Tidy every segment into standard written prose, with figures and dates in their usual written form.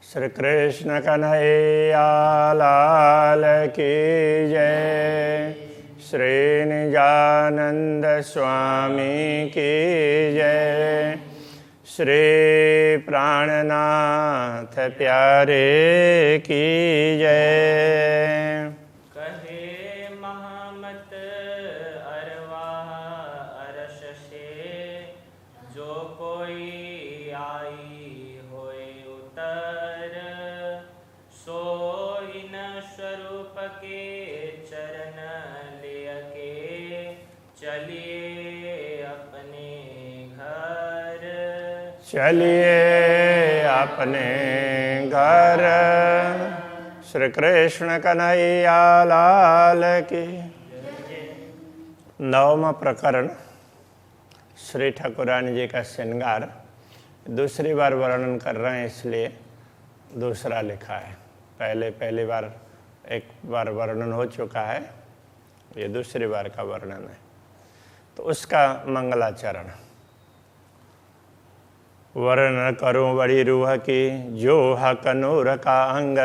श्री कृष्ण कन्हैया लाल की जय। श्री निजानंद स्वामी की जय। श्री प्राणनाथ प्यारे की जय। कहे महमत अरवा अरश से, जो कोई आई होए उतर, सोई न स्वरूप के चरण लिय के, चलिए अपने घर। चलिए अपने घर। श्री कृष्ण कन्हैया लाल की। नवम प्रकरण श्री ठाकुरानी जी का श्रृंगार दूसरी बार वर्णन कर रहे हैं, इसलिए दूसरा लिखा है। पहली बार एक बार वर्णन हो चुका है, ये दूसरी बार का वर्णन है। तो उसका मंगलाचरण वर्णन करूं बड़ी रूह की, जो हक नूर का अंग।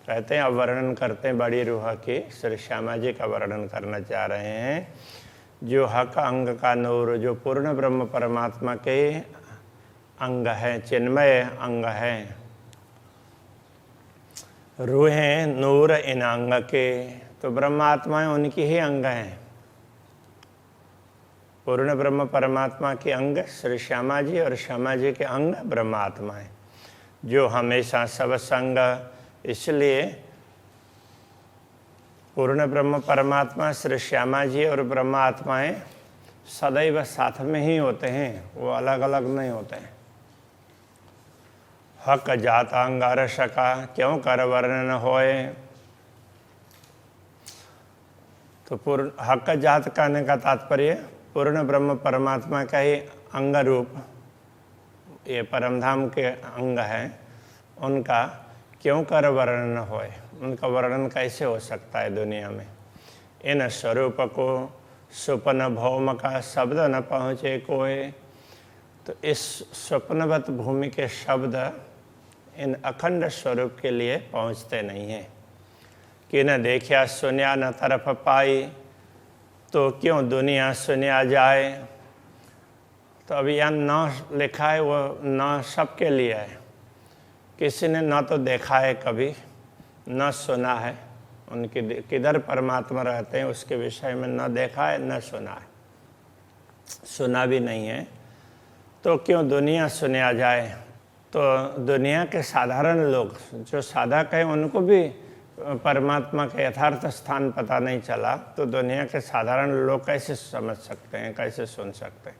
कहते हैं अब वर्णन करते हैं बड़ी रूह की। श्री श्यामा जी का वर्णन करना चाह रहे हैं। जो हक अंग का नूर, जो पूर्ण ब्रह्म परमात्मा के अंग है, चिन्मय अंग है। रूहें नूर इन अंग के, तो ब्रह्मात्माएं उनकी ही अंग हैं। पूर्ण ब्रह्म परमात्मा के अंग श्री श्यामा जी, और श्यामा जी के अंग ब्रह्मात्माएं, जो हमेशा सब संग। इसलिए पूर्ण ब्रह्म परमात्मा श्री श्यामा जी और ब्रह्मात्माएं सदैव साथ में ही होते हैं, वो अलग अलग नहीं होते हैं। हक जात अंग अरश का, क्यों कर वर्णन होए। तो पूर्ण हक जात कहने का तात्पर्य पूर्ण ब्रह्म परमात्मा का ही अंग रूप ये परमधाम के अंग हैं, उनका क्यों कर वर्णन होए। उनका वर्णन कैसे हो सकता है दुनिया में। इन स्वरूप को स्वप्न भौम का शब्द न पहुँचे कोई। तो इस स्वप्नवत भूमि के शब्द इन अखंड स्वरूप के लिए पहुँचते नहीं हैं। कि न देखा सुनिया न तरफ पाई, तो क्यों दुनिया सुनिया जाए। तो अब यहाँ न लिखा है, वो न सबके लिए है। किसी ने न तो देखा है कभी, न सुना है। उनकी किधर परमात्मा रहते हैं उसके विषय में न देखा है न सुना है, सुना भी नहीं है। तो क्यों दुनिया सुनिया जाए। तो दुनिया के साधारण लोग जो साधक हैं, उनको भी परमात्मा का यथार्थ स्थान पता नहीं चला, तो दुनिया के साधारण लोग कैसे समझ सकते हैं, कैसे सुन सकते हैं।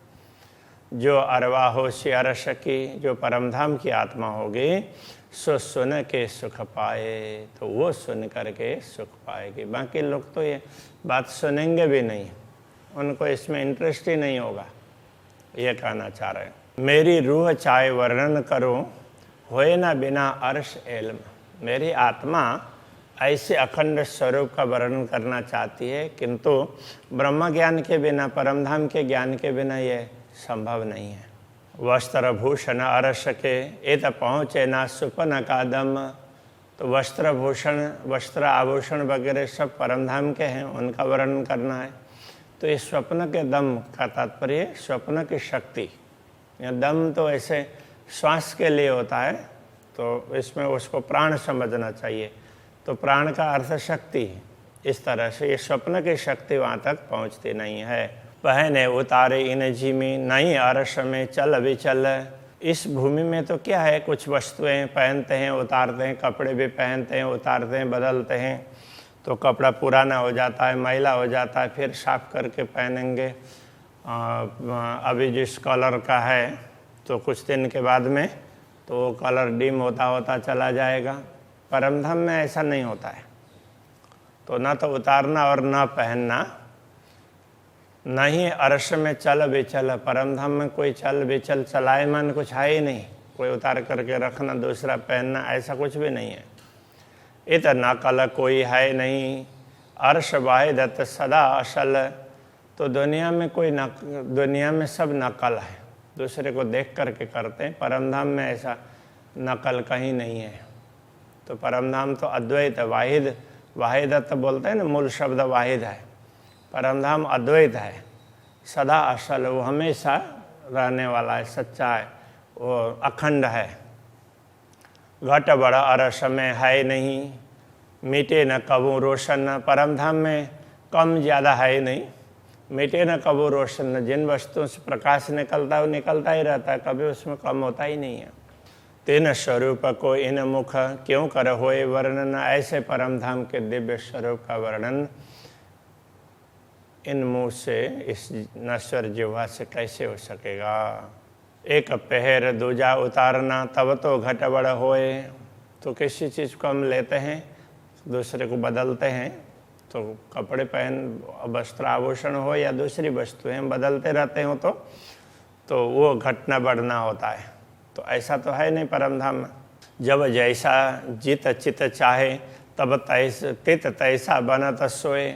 जो अरवा होशी अरश की, जो परमधाम की आत्मा होगी, सो सुन के सुख पाए। तो वो सुन करके सुख पाएगी। बाकी लोग तो ये बात सुनेंगे भी नहीं, उनको इसमें इंटरेस्ट ही नहीं होगा। ये कहना चाह रहे हैं। मेरी रूह चाहे वर्णन करूं, होए ना बिना अर्श इल्म। मेरी आत्मा ऐसे अखंड स्वरूप का वर्णन करना चाहती है, किंतु ब्रह्म ज्ञान के बिना, परमधाम के ज्ञान के बिना ये संभव नहीं है। वस्त्र भूषण अरश के, ये तो पहुँचे ना सुपन का दम। तो वस्त्र भूषण, वस्त्र आभूषण वगैरह सब परमधाम के हैं, उनका वर्णन करना है। तो इस स्वप्न के दम का तात्पर्य स्वप्न की शक्ति। या दम तो ऐसे श्वास के लिए होता है, तो इसमें उसको प्राण समझना चाहिए। तो प्राण का अर्थ शक्ति। इस तरह से ये स्वप्न की शक्ति वहाँ तक पहुँचती नहीं है। पहने उतारे इन जिमी, नहीं अरश में चल विचल। इस भूमि में तो क्या है, कुछ वस्तुएं पहनते हैं, उतारते हैं, कपड़े भी पहनते हैं, उतारते हैं, बदलते हैं। तो कपड़ा पुराना हो जाता है, मैला हो जाता है, फिर साफ करके पहनेंगे। अभी जिस कलर का है, तो कुछ दिन के बाद में तो वो कलर डिम होता होता चला जाएगा। परमधाम में ऐसा नहीं होता है। तो ना तो उतारना और ना पहनना। नहीं अरश में चल विचल, परमधाम में कोई चल विचल, चलायमान कुछ है ही नहीं। कोई उतार करके रखना, दूसरा पहनना, ऐसा कुछ भी नहीं है। इतना कल कोई है नहीं, अर्श वाहिदत सदा असल। तो दुनिया में कोई दुनिया में सब नकल है, दूसरे को देख करके करते हैं। परमधाम में ऐसा नकल कहीं नहीं है। तो परमधाम तो अद्वैत है, वाहिद, वाहिदत बोलते हैं ना, मूल शब्द वाहिद है। परमधाम अद्वैत है, सदा असल, वो हमेशा रहने वाला है, सच्चा है, वो अखंड है। घट बड़ा अरस में है नहीं, मिटे न कबू रोशन न। परमधाम में कम ज़्यादा है नहीं, मिटे न कबू रोशन न। जिन वस्तुओं से प्रकाश निकलता है वो निकलता ही रहता है, कभी उसमें कम होता ही नहीं है। तेन स्वरूप को इन मुख क्यों कर होए वर्णन। ऐसे परमधाम के दिव्य स्वरूप का वर्णन इन मुँह से, इस नश्वर जिह्वा से कैसे हो सकेगा। एक पहर दूजा उतारना, तब तो घट बड़ होए। तो किसी चीज़ को हम लेते हैं, दूसरे को बदलते हैं, तो कपड़े पहन, वस्त्र आभूषण हो या दूसरी वस्तुएं हम बदलते रहते हो तो वो घटना बढ़ना होता है। तो ऐसा तो है नहीं परमधाम में। जब जैसा जित चित चाहे, तब तित तैसा बनत सोए।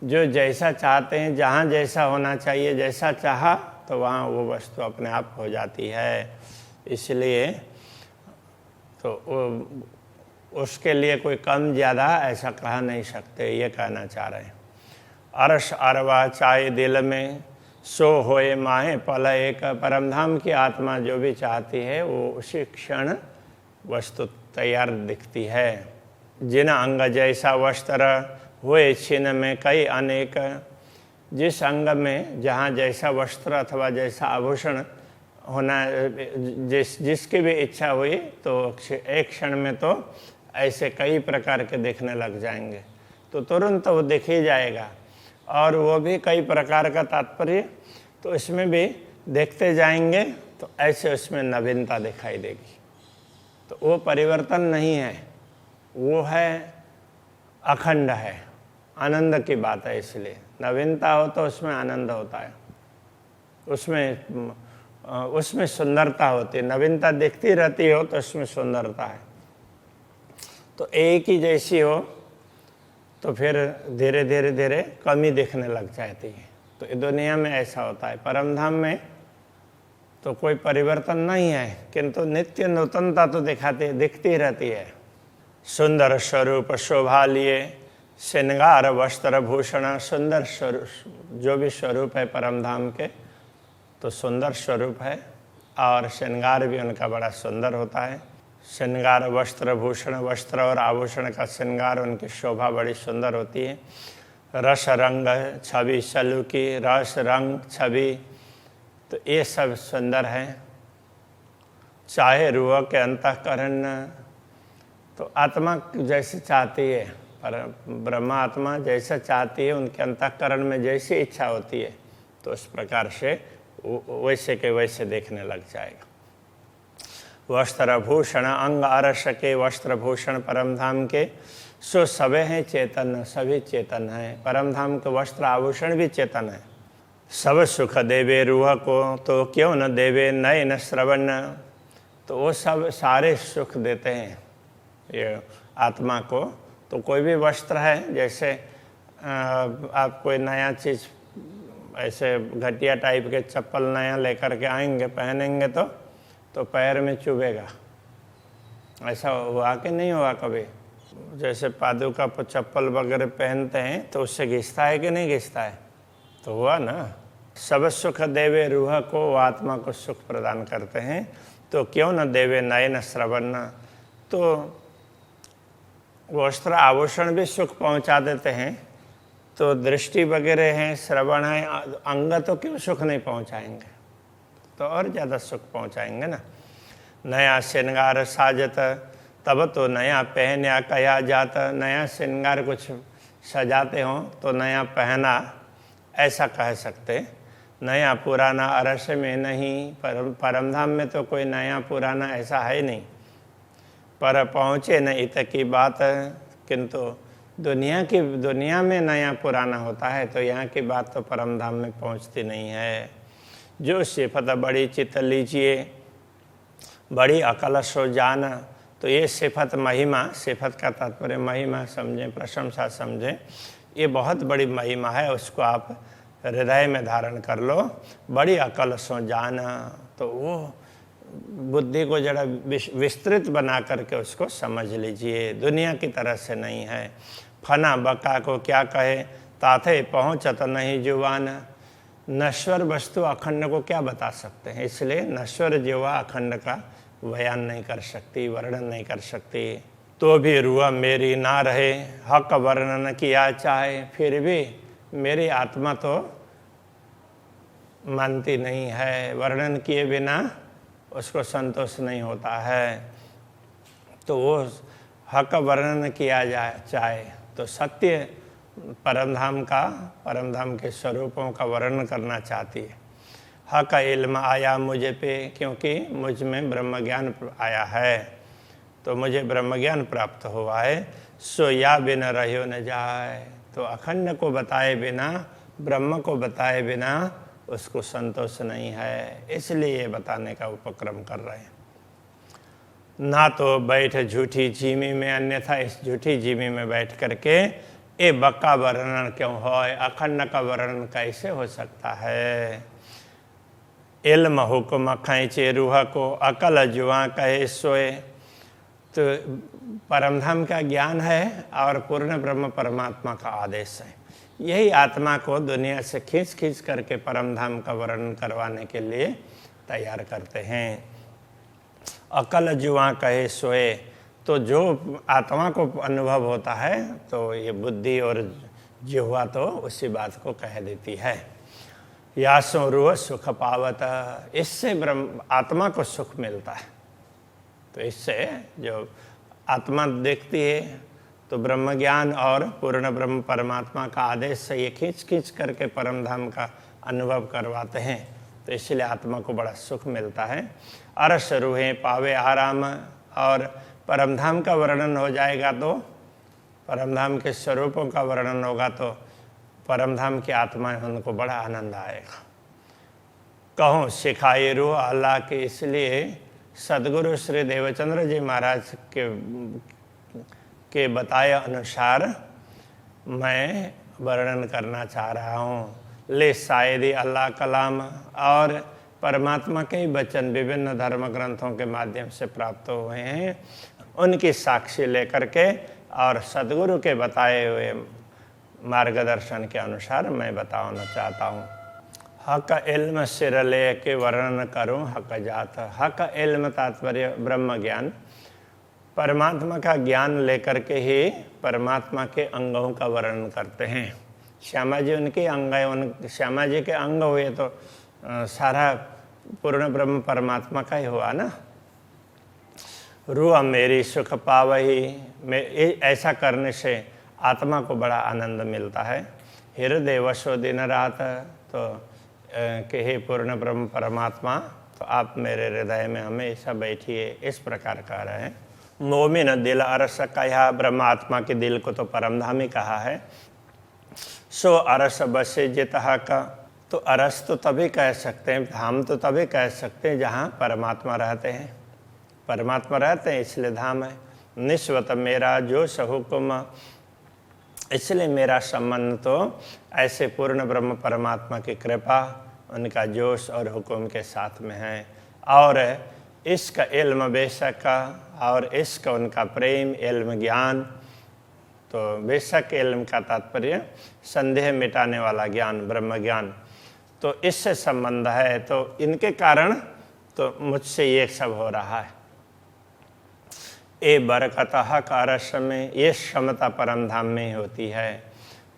जो जैसा चाहते हैं, जहाँ जैसा होना चाहिए, जैसा चाहा तो वहाँ वो वस्तु अपने आप हो जाती है। इसलिए तो उसके लिए कोई कम ज़्यादा ऐसा कह नहीं सकते, ये कहना चाह रहे हैं। अरस अरवा चाहे दिल में, सो होए माहे पल एक। परमधाम की आत्मा जो भी चाहती है वो उसी क्षण वस्तु तैयार दिखती है। जिन अंग जैसा वस्त्र हुए छिन में कई अनेक। जिस अंग में जहाँ जैसा वस्त्र अथवा जैसा आभूषण होना, जिसकी भी इच्छा हुई तो एक क्षण में तो ऐसे कई प्रकार के देखने लग जाएंगे, तो तुरंत वो दिख ही जाएगा। और वो भी कई प्रकार का तात्पर्य, तो इसमें भी देखते जाएंगे तो ऐसे उसमें नवीनता दिखाई देगी। तो वो परिवर्तन नहीं है, वो है अखंड है, आनंद की बात है। इसलिए नवीनता हो तो उसमें आनंद होता है, उसमें सुंदरता होती है। नवीनता दिखती रहती हो तो उसमें सुंदरता है। तो एक ही जैसी हो तो फिर धीरे धीरे धीरे कमी दिखने लग जाती है। तो इस दुनिया में ऐसा होता है। परमधाम में तो कोई परिवर्तन नहीं है, किंतु नित्य नूतनता तो दिखती रहती है। सुंदर स्वरूप शोभा लिए, श्रृंगार वस्त्र भूषण। सुंदर स्वरूप, जो भी स्वरूप है परमधाम के, तो सुंदर स्वरूप है, और श्रृंगार भी उनका बड़ा सुंदर होता है। श्रृंगार वस्त्र भूषण, वस्त्र और आभूषण का श्रृंगार, उनकी शोभा बड़ी सुंदर होती है। रस रंग छवि सलूकी, रस रंग छवि, तो ये सब सुंदर है। चाहे रूह के अंतःकरण, तो आत्मा जैसे चाहती है, पर ब्रह्मा आत्मा जैसा चाहती है, उनके अंतःकरण में जैसी इच्छा होती है, तो उस प्रकार से वैसे के वैसे देखने लग जाएगा। वस्त्र भूषण अंग अरस के, वस्त्र भूषण परमधाम के, सो सबे हैं चेतन, सभी चेतन हैं। परमधाम के वस्त्र आभूषण भी चेतन है। सब सुख देवे रूह को, तो क्यों न देवे नयन श्रवण। तो वो सब सारे सुख देते हैं ये आत्मा को। तो कोई भी वस्त्र है, जैसे आप कोई नया चीज़, ऐसे घटिया टाइप के चप्पल नया लेकर के आएंगे, पहनेंगे तो पैर में चुभेगा। ऐसा हुआ कि नहीं हुआ कभी? जैसे पादुका पर चप्पल वगैरह पहनते हैं तो उससे घिसता है कि नहीं घिसता है? तो हुआ ना। सब सुख देवे रूह को, वो आत्मा को सुख प्रदान करते हैं। तो क्यों न देवे नयन श्रवण। तो वस्त्र आभूषण भी सुख पहुंचा देते हैं, तो दृष्टि वगैरह है, श्रवण है, अंग तो क्यों सुख नहीं पहुंचाएंगे? तो और ज़्यादा सुख पहुंचाएंगे ना। नया श्रृंगार साजत, तब तो नया पहना कया जात। नया श्रृंगार कुछ सजाते हो तो नया पहना, ऐसा कह सकते। नया पुराना अरस में नहीं, परमधाम में तो कोई नया पुराना ऐसा है नहीं। पर पहुँचे न इत की बात, किंतु दुनिया में नया पुराना होता है, तो यहाँ की बात तो परमधाम में पहुँचती नहीं है। जो सिफत बड़ी चित लीजिए, बड़ी अकल सो जान। तो ये सिफत महिमा, सिफत का तात्पर्य महिमा समझें, प्रशंसा समझें। ये बहुत बड़ी महिमा है, उसको आप हृदय में धारण कर लो। बड़ी अकल सो जान, तो वो बुद्धि को जरा विस्तृत बना करके उसको समझ लीजिए, दुनिया की तरह से नहीं है। फना बका को क्या कहे, ताथे पहुँचत नहीं जुबान। नश्वर वस्तु अखंड को क्या बता सकते हैं, इसलिए नश्वर जीवा अखंड का बयान नहीं कर सकती, वर्णन नहीं कर सकती। तो भी रुआ मेरी ना रहे, हक वर्णन किया चाहे, फिर भी मेरी आत्मा तो मानती नहीं है, वर्णन किए बिना उसको संतोष नहीं होता है। तो वो हक वर्णन किया जाए चाहे तो सत्य परमधाम के स्वरूपों का वर्णन करना चाहती है। हक इल्म आया मुझे पे, क्योंकि मुझ में ब्रह्म ज्ञान आया है, तो मुझे ब्रह्म ज्ञान प्राप्त हुआ है। सो या बिना रहो न जाए, तो अखंड को बताए बिना, ब्रह्म को बताए बिना उसको संतोष नहीं है, इसलिए ये बताने का उपक्रम कर रहे हैं। ना तो बैठ झूठी जीमी में, अन्यथा इस झूठी जीमी में बैठ करके ए बक्का वर्णन क्यों हो, अखंड का वर्णन कैसे हो सकता है। इल्म हुक्म खैचे रूह को, अकल जुआ कहे सोए। तो परमधाम का ज्ञान है और पूर्ण ब्रह्म परमात्मा का आदेश है, यही आत्मा को दुनिया से खींच खींच करके परमधाम का वर्णन करवाने के लिए तैयार करते हैं। अकल जुआ कहे सोए, तो जो आत्मा को अनुभव होता है तो ये बुद्धि और जिह्वा तो उसी बात को कह देती है। यासो रूह सुख पावत, इससे ब्रह्म आत्मा को सुख मिलता है। तो इससे जो आत्मा देखती है तो ब्रह्म ज्ञान और पूर्ण ब्रह्म परमात्मा का आदेश से ये खींच खींच करके परमधाम का अनुभव करवाते हैं, तो इसलिए आत्मा को बड़ा सुख मिलता है। अरस रूहें पावे आराम, और परमधाम का वर्णन हो जाएगा तो परमधाम के स्वरूपों का वर्णन होगा तो परमधाम की आत्मा उनको बड़ा आनंद आएगा। कहूँ सिखाए रूह अल्लाह के, इसलिए सदगुरु श्री देवचंद्र जी महाराज के बताए अनुसार मैं वर्णन करना चाह रहा हूँ। ले शायद अल्लाह कलाम, और परमात्मा के ही वचन विभिन्न धर्म ग्रंथों के माध्यम से प्राप्त हुए हैं, उनकी साक्षी लेकर के और सदगुरु के बताए हुए मार्गदर्शन के अनुसार मैं बताना चाहता हूँ। हक इल्म सिर ले के वर्णन करूँ हक जात। हक इल्म तात्पर्य ब्रह्म ज्ञान, परमात्मा का ज्ञान लेकर के ही परमात्मा के अंगों का वर्णन करते हैं। श्यामा जी उनके अंग है, उन श्यामा जी के अंग हुए तो सारा पूर्ण ब्रह्म परमात्मा का ही हुआ ना। रूह मेरी सुख पावही, मैं ऐसा करने से आत्मा को बड़ा आनंद मिलता है। हृदय वसो दिन रात, तो कि हे पूर्ण ब्रह्म परमात्मा, तो आप मेरे हृदय में हमेशा बैठिए, इस प्रकार कह रहे हैं। मोमिन दिल अरस कहा, ब्रह्मात्मा के दिल को तो परमधाम ही कहा है। सो अरस बसे जितहा का, तो अरस तो तभी कह सकते हैं, धाम तो तभी कह सकते हैं जहाँ परमात्मा रहते हैं। परमात्मा रहते हैं इसलिए धाम है। निस्वत मेरा जो सहुकुम, इसलिए मेरा संबंध तो ऐसे पूर्ण ब्रह्म परमात्मा की कृपा, उनका जोश और हुक्म के साथ में है। और इश्क इल्म बेशक का, और इश्क उनका प्रेम, इल्म ज्ञान, तो बेशक इल्म का तात्पर्य संदेह मिटाने वाला ज्ञान, ब्रह्म ज्ञान, तो इससे संबंध है। तो इनके कारण तो मुझसे ये सब हो रहा है। ए बरकत हक अरस में, ये क्षमता परमधाम में ही होती है।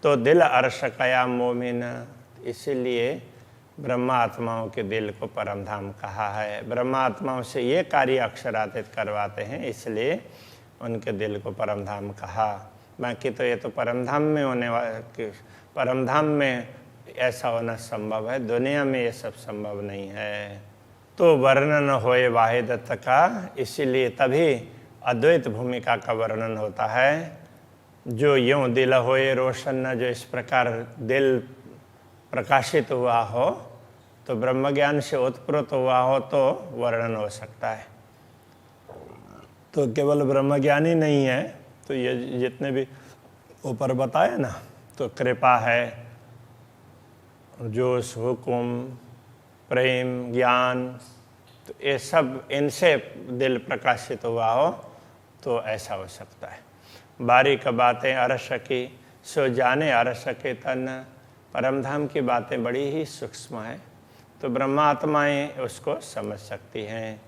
तो दिल अरस कया मोमिन, इसीलिए ब्रह्मात्माओं के दिल को परमधाम कहा है। ब्रह्मात्माओं से ये कार्य अक्षरातीत करवाते हैं, इसलिए उनके दिल को परमधाम कहा। बाकी तो ये तो परमधाम में होने वाले, परमधाम में ऐसा होना संभव है, दुनिया में ये सब संभव नहीं है। तो वर्णन होए वाहिदत का, इसीलिए तभी अद्वैत भूमिका का वर्णन होता है। जो यूँ दिल होए रोशन, जो इस प्रकार दिल प्रकाशित हुआ हो, तो ब्रह्म ज्ञान से उत्प्रोत हुआ हो तो वर्णन हो सकता है। तो केवल ब्रह्म ज्ञान ही नहीं है, तो ये जितने भी ऊपर बताए ना, तो कृपा है, जोश, हुक्म, प्रेम, ज्ञान, तो ये सब इनसे दिल प्रकाशित हुआ हो तो ऐसा हो सकता है। बारीक बातें अरस की सो जाने अरस के तन, परमधाम की बातें बड़ी ही सूक्ष्म है, तो ब्रह्मात्माएं उसको समझ सकती हैं।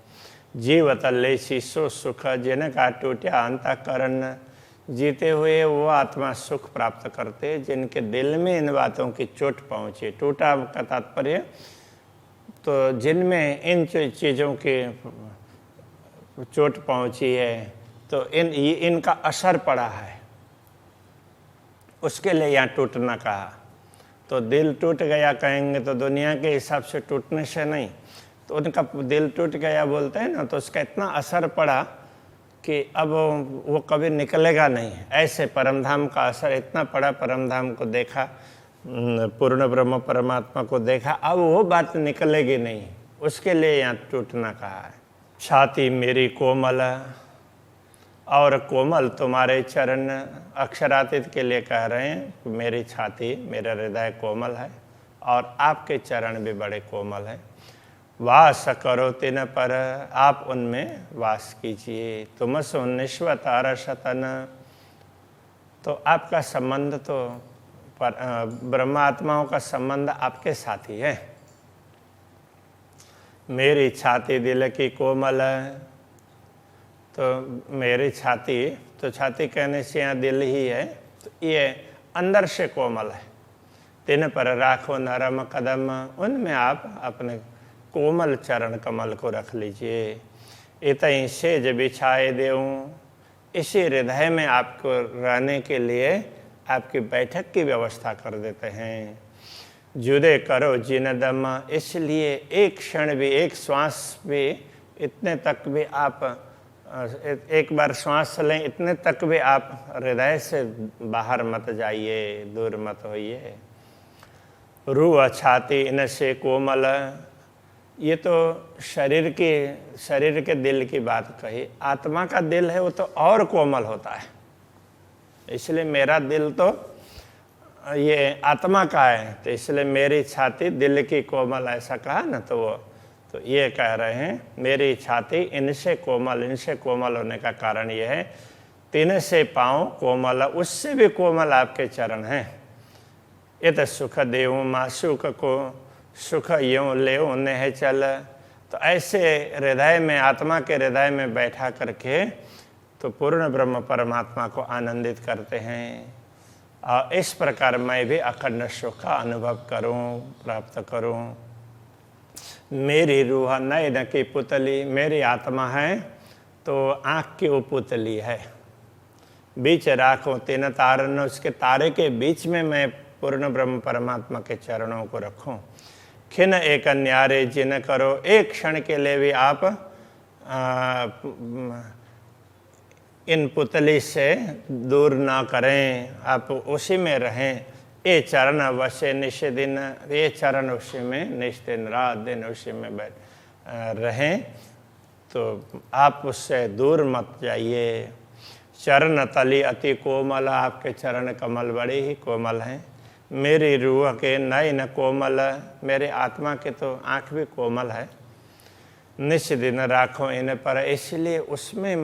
जीवत लेसी सो सुख जिनका टूटा अंतःकरण, जीते हुए वो आत्मा सुख प्राप्त करते जिनके दिल में इन बातों की चोट पहुँची। टूटा का तात्पर्य तो जिनमें इन चीज़ों की चोट पहुँची है, तो इनका असर पड़ा है, उसके लिए यहाँ टूटना कहा। तो दिल टूट गया कहेंगे तो दुनिया के हिसाब से टूटने से नहीं, तो उनका दिल टूट गया बोलते हैं ना, तो उसका इतना असर पड़ा कि अब वो कभी निकलेगा नहीं। ऐसे परमधाम का असर इतना पड़ा, परमधाम को देखा, पूर्ण ब्रह्म परमात्मा को देखा, अब वो बात निकलेगी नहीं, उसके लिए यहाँ टूटना कहा है। छाती मेरी कोमल और कोमल तुम्हारे चरण, अक्षरातीत के लिए कह रहे हैं मेरी छाती, मेरा हृदय कोमल है और आपके चरण भी बड़े कोमल हैं। वास करो तिन पर, आप उनमें वास कीजिए। तुम सो निश्वत अरसतन, तो आपका संबंध तो ब्रह्मात्माओं का संबंध आपके साथ ही है। मेरी छाती दिल की कोमल, तो मेरी छाती, तो छाती कहने से यहाँ दिल ही है, तो ये अंदर से कोमल है। तिन पर राखो नरम कदम, उनमें आप अपने कोमल चरण कमल को रख लीजिए। इतई सेज बिछाए देऊँ, इसी हृदय में आपको रहने के लिए आपकी बैठक की व्यवस्था कर देते हैं। जुदे करो जिन दम, इसलिए एक क्षण भी, एक श्वास भी, इतने तक भी आप एक बार श्वास लें, इतने तक भी आप हृदय से बाहर मत जाइए, दूर मत होइए। रूह छाती इनसे कोमल, ये तो शरीर के दिल की बात कही। आत्मा का दिल है वो तो और कोमल होता है, इसलिए मेरा दिल तो ये आत्मा का है, तो इसलिए मेरी छाती दिल की कोमल, ऐसा कहा ना, तो वो तो ये कह रहे हैं मेरी छाती इनसे कोमल। इनसे कोमल होने का कारण ये है, तीन से पाँव कोमल, उससे भी कोमल आपके चरण हैं। ये तो सुख देऊँ मासुक को, सुख यूँ ले नेह चल, तो ऐसे हृदय में, आत्मा के हृदय में बैठा करके तो पूर्ण ब्रह्म परमात्मा को आनंदित करते हैं। और इस प्रकार मैं भी अखंड सुख का अनुभव करूं, प्राप्त करूं। मेरी रूह नयन की पुतली, मेरी आत्मा है तो आँख की वो पुतली है। बीच राखो तीन तारन, उसके तारे के बीच में मैं पूर्ण ब्रह्म परमात्मा के चरणों को रखूं। खिन एक न्यारे जिन करो, एक क्षण के लिए भी आप इन पुतली से दूर ना करें, आप उसी में रहें। ये चरण वशे निश दिन, ये चरण उसी में निश दिन, रात दिन उसी में बैठ रहें, तो आप उससे दूर मत जाइए। चरण तली अति कोमल, आपके चरण कमल बड़े ही कोमल हैं। मेरी रूह के नयन कोमल, मेरे आत्मा के तो आँख भी कोमल है। निश दिन राखो इन पर, इसलिए उसमें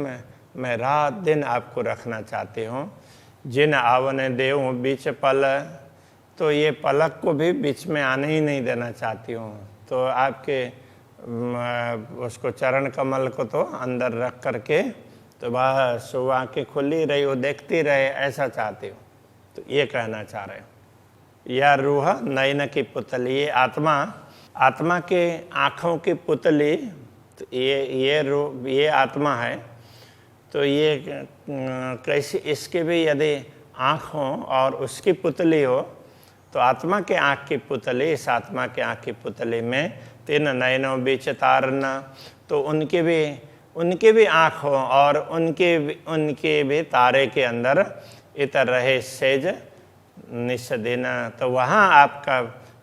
मैं रात दिन आपको रखना चाहती हूँ। जिन आवन देऊँ बीच पल, तो ये पलक को भी बीच में आने ही नहीं देना चाहती हूँ। तो आपके उसको चरण कमल को तो अंदर रख करके तो बस वो आँखें खुली रही, वो देखती रहे, ऐसा चाहती हूँ। तो ये कहना चाह रहे हो। यह रूह नयन की पुतली, ये आत्मा के आँखों की पुतली, तो ये आत्मा है। तो ये कैसी, इसके भी यदि आँख हो और उसकी पुतली हो, तो आत्मा के आँख की पुतली, इस आत्मा के आँख की पुतली में तीन नयनों बीच तारना, तो उनके भी आँख हो और उनके भी तारे के अंदर इतर रहे सेज निष्दिन, तो वहाँ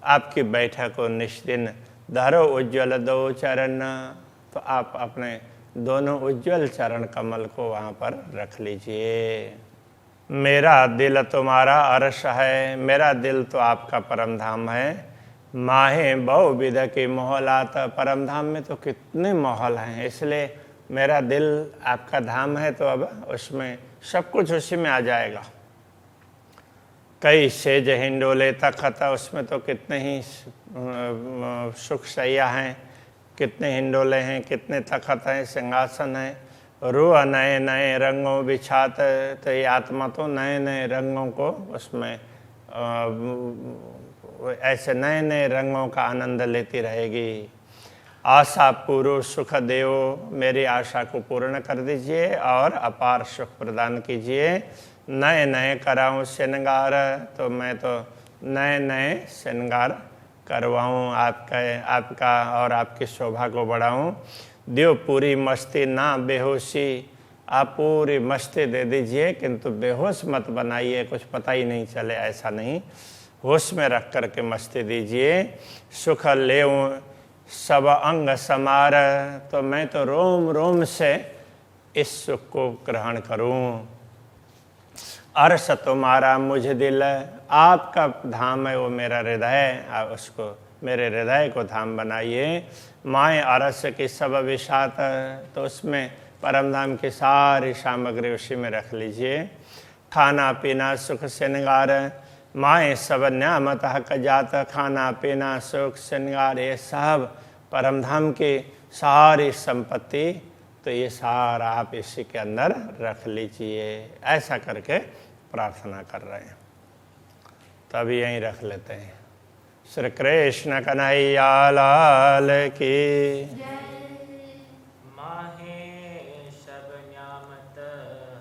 आपकी बैठक हो निष्दिन। धरो उज्ज्वल दो चरण, तो आप अपने दोनों उज्ज्वल चरण कमल को वहाँ पर रख लीजिए। मेरा दिल तुम्हारा अर्श है, मेरा दिल तो आपका परम धाम है। माहे बहुविध के मोहलात, परम धाम में तो कितने महल हैं, इसलिए मेरा दिल आपका धाम है तो अब उसमें सब कुछ उसी में आ जाएगा। कई सेज हिंडोले तखत, उसमें तो कितने ही सुख सैया हैं, कितने हिंडोले हैं, कितने तखत हैं, सिंहासन हैं। रूह नए नए रंगों बिछात, तो ये आत्मा तो नए नए रंगों को उसमें ऐसे नए नए रंगों का आनंद लेती रहेगी। आशा पूर्व सुख देव, मेरी आशा को पूर्ण कर दीजिए और अपार सुख प्रदान कीजिए। नए नए कराऊं श्रृंगार, तो मैं तो नए नए श्रृंगार करवाऊं आपका और आपकी शोभा को बढ़ाऊं। देव पूरी मस्ती ना बेहोशी, आप पूरी मस्ती दे दीजिए किंतु बेहोश मत बनाइए, कुछ पता ही नहीं चले, ऐसा नहीं, होश में रख कर के मस्ती दीजिए। सुख लेऊं सब अंग समार, तो मैं तो रोम रोम से इस सुख को ग्रहण करूं। अर्श तुम्हारा मुझ दिल, आपका धाम है वो मेरा हृदय, आप उसको मेरे हृदय को धाम बनाइए। माए अरस की सब विशात, तो उसमें परम धाम की सारी सामग्री उसी में रख लीजिए। खाना पीना सुख श्रृंगार, माए सब न्यामत हक जात, खाना पीना सुख श्रृंगार ये सब परम धाम की सारी संपत्ति, तो ये सारा आप इसी के अंदर रख लीजिए। ऐसा करके प्रार्थना कर रहे हैं, तभी यहीं रख लेते हैं। श्री कृष्ण कन्हैया लाल की। माहे सब न्यामत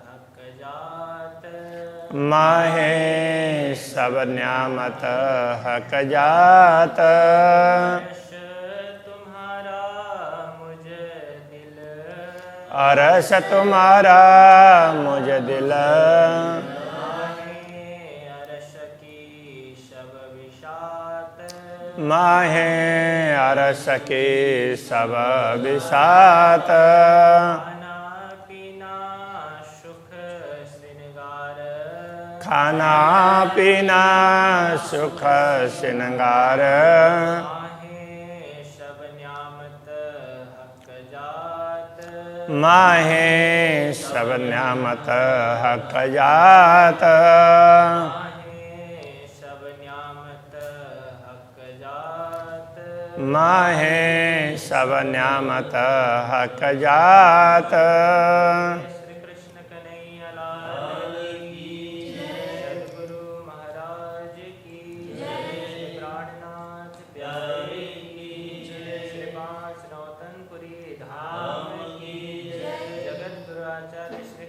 हक जात, माहे सब न्यामत हक जात, अरस तुम्हारा मुझ दिल, माहे अरस की सब बिसात। खाना पीना सुख श्रृंगार, खाना पीना सुख श्रृंगार, माहे सब न्यामत हक जात, माहे सब न्यामत हक जात, माहे सब न्यामत हक जात। श्री कृष्ण कन्हैया लाल की जय, सद्गुरु महाराज की जय, श्री प्राणनाथ प्यारे की जय, श्री पांच नौतनपुरी धाम की जय, जगत गुरु आचार्य श्री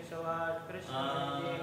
कृष्ण